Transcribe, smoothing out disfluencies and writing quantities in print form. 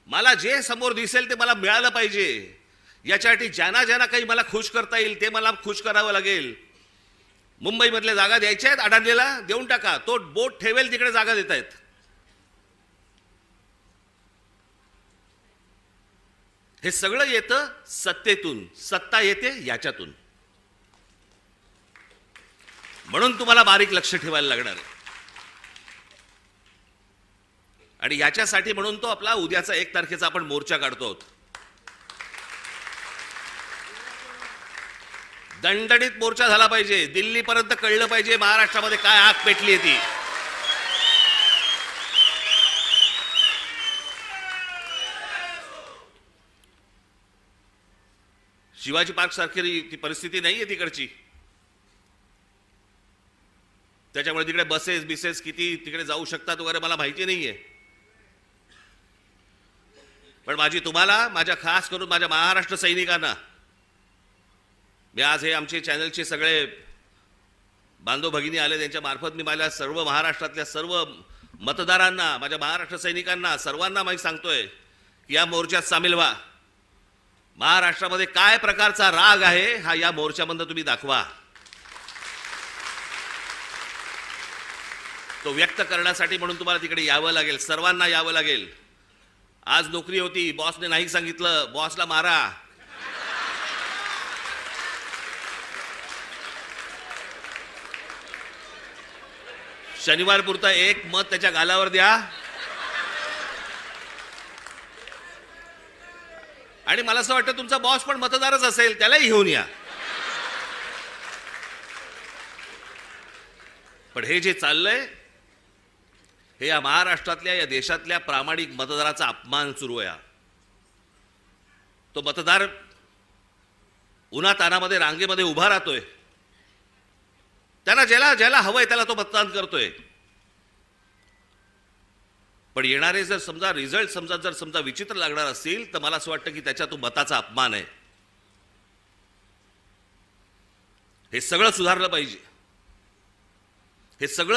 मला जे समोर दिसेल ते मला मिळालं पाहिजे, याच्यासाठी ज्यांना ज्यांना काही मला खुश करता येईल ते मला खुश करावं लागेल. मुंबईमधल्या जागा द्यायच्या आहेत, अडाणीला देऊन टाका, तो बोट ठेवेल तिकडे जागा देत आहेत. हे सगळं येतं सत्तेतून, सत्ता येते याच्यातून. म्हणून तुम्हाला बारीक लक्ष ठेवायला लागणार आहे. आणि याच्यासाठी म्हणून तो आपला उद्याचा 1 तारखेचा आपण मोर्चा काढतो आहोत. दणदणीत मोर्चा झाला पाहिजे, दिल्लीपर्यंत कळलं पाहिजे महाराष्ट्रामध्ये काय आग पेटली ती. शिवाजी पार्क सारखी ती परिस्थिती नाहीये तिकडची. त्याच्यामुळे तिकडे बसेस बिसेस किती तिकडे जाऊ शकतात वगैरे मला माहिती नाहीये. पण तुम्हाला, माझ्या खास करून माझ्या महाराष्ट्र सैनिकांना, मी आज हे आमचे चॅनलचे सगळे बांधव भगिनी आले त्यांच्या मार्फत मी माझ्या सर्व महाराष्ट्रातल्या सर्व मतदारांना, माझ्या महाराष्ट्र सैनिकांना सर्वांना मी सांगतोय की या मोर्चात सामील व्हा. महाराष्ट्रामध्ये काय प्रकारचा राग आहे हा या मोर्चामध्ये तुम्ही दाखवा. तो व्यक्त करण्यासाठी म्हणून तुम्हाला तिकडे यावं लागेल, सर्वांना यावं लागेल. आज नोकरी होती, बॉसने नाही सांगितलं, बॉसला मारा. शनिवार पुरता 1 मत त्याच्या गालावर द्या आणि मला असं वाटतं तुमचा बॉस पण मतदारच असेल, त्यालाही घेऊन या. पण हे जे चाललंय हे या महाराष्ट्रातल्या, या देशातल्या प्रामाणिक मतदाराचा अपमान सुरू आहे. तो मतदार उन्हातानामध्ये रांगेमध्ये उभा राहतोय, त्यांना ज्याला हवंय त्याला तो मतदान करतोय. पण येणारे जर समजा रिझल्ट समजा विचित्र लागणार असतील तर मला असं वाटतं की त्याच्या तो मताचा अपमान आहे. हे सगळं सुधारलं पाहिजे. हे सगळं